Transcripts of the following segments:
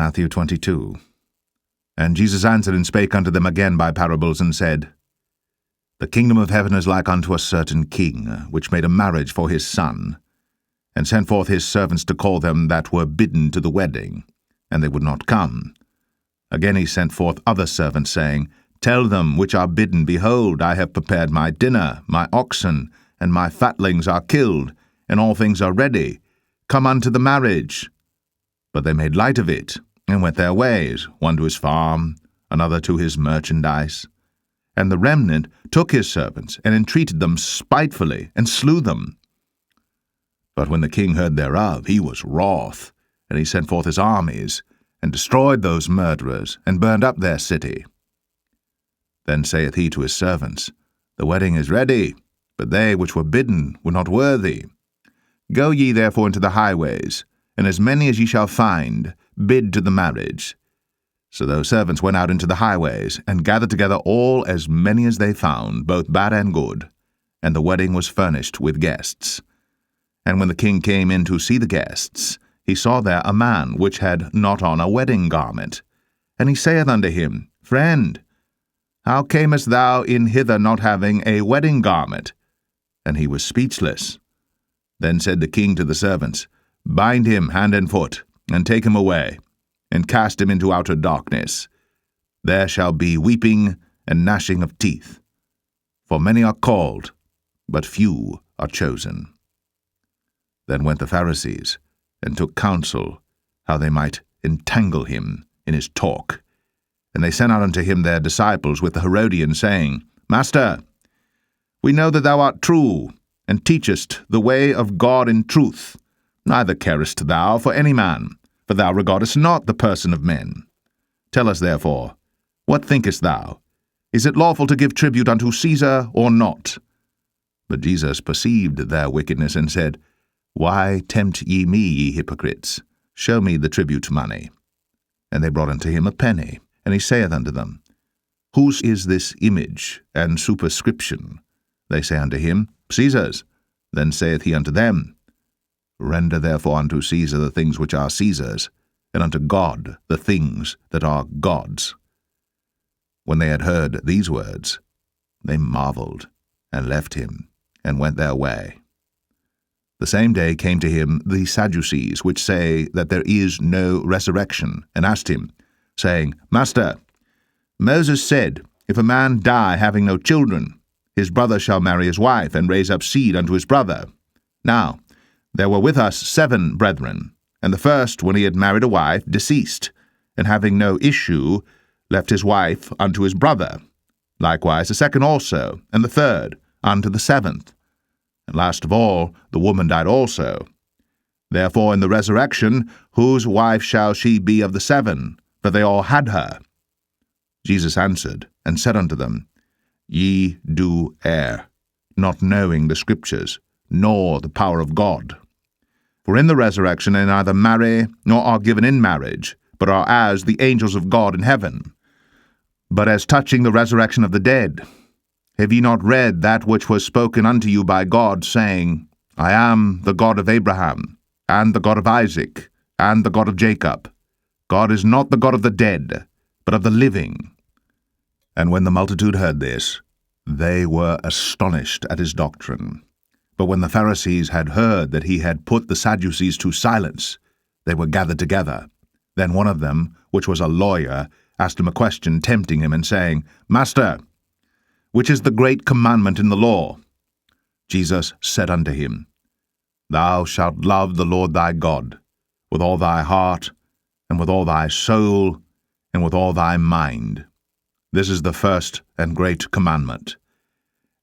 Matthew 22. And Jesus answered and spake unto them again by parables, and said, The kingdom of heaven is like unto a certain king, which made a marriage for his son, and sent forth his servants to call them that were bidden to the wedding, and they would not come. Again he sent forth other servants, saying, Tell them which are bidden, Behold, I have prepared my dinner, my oxen, and my fatlings are killed, and all things are ready. Come unto the marriage. But they made light of it, and went their ways, one to his farm, another to his merchandise. And the remnant took his servants, and entreated them spitefully, and slew them. But when the king heard thereof, he was wroth, and he sent forth his armies, and destroyed those murderers, and burned up their city. Then saith he to his servants, The wedding is ready, but they which were bidden were not worthy. Go ye therefore into the highways, and as many as ye shall find, bid to the marriage. So those servants went out into the highways, and gathered together all as many as they found, both bad and good. And the wedding was furnished with guests. And when the king came in to see the guests, he saw there a man which had not on a wedding garment. And he saith unto him, Friend, how camest thou in hither not having a wedding garment? And he was speechless. Then said the king to the servants, Bind him hand and foot, and take him away, and cast him into outer darkness. There shall be weeping and gnashing of teeth. For many are called, but few are chosen. Then went the Pharisees, and took counsel, how they might entangle him in his talk. And they sent out unto him their disciples with the Herodians, saying, Master, we know that thou art true, and teachest the way of God in truth. Neither carest thou for any man, for thou regardest not the person of men. Tell us therefore, what thinkest thou? Is it lawful to give tribute unto Caesar, or not? But Jesus perceived their wickedness, and said, Why tempt ye me, ye hypocrites? Show me the tribute money. And they brought unto him a penny. And he saith unto them, Whose is this image and superscription? They say unto him, Caesar's. Then saith he unto them, Render therefore unto Caesar the things which are Caesar's, and unto God the things that are God's. When they had heard these words, they marveled, and left him, and went their way. The same day came to him the Sadducees, which say that there is no resurrection, and asked him, saying, Master, Moses said, If a man die having no children, his brother shall marry his wife, and raise up seed unto his brother. Now there were with us 7 brethren, and the first, when he had married a wife, deceased, and having no issue, left his wife unto his brother. Likewise the second also, and the third, unto the 7th. And last of all, the woman died also. Therefore in the resurrection, whose wife shall she be of the 7? For they all had her. Jesus answered, and said unto them, Ye do err, not knowing the Scriptures, nor the power of God. For in the resurrection they neither marry, nor are given in marriage, but are as the angels of God in heaven. But as touching the resurrection of the dead, have ye not read that which was spoken unto you by God, saying, I am the God of Abraham, and the God of Isaac, and the God of Jacob? God is not the God of the dead, but of the living. And when the multitude heard this, they were astonished at his doctrine. But when the Pharisees had heard that he had put the Sadducees to silence, they were gathered together. Then one of them, which was a lawyer, asked him a question, tempting him, and saying, Master, which is the great commandment in the law? Jesus said unto him, Thou shalt love the Lord thy God with all thy heart, and with all thy soul, and with all thy mind. This is the first and great commandment.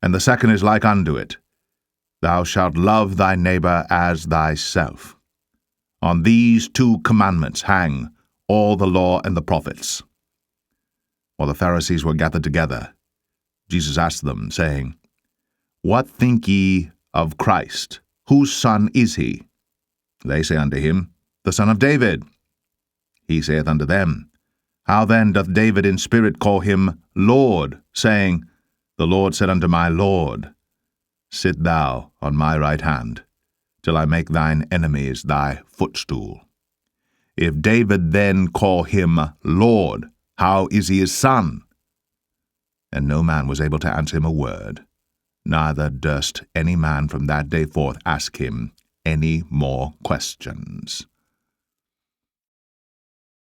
And the second is like unto it, Thou shalt love thy neighbor as thyself. On these 2 commandments hang all the law and the prophets. While the Pharisees were gathered together, Jesus asked them, saying, What think ye of Christ? Whose son is he? They say unto him, The son of David. He saith unto them, How then doth David in spirit call him Lord, saying, The Lord said unto my Lord, Sit thou on my right hand, till I make thine enemies thy footstool. If David then call him Lord, how is he his son? And no man was able to answer him a word, neither durst any man from that day forth ask him any more questions.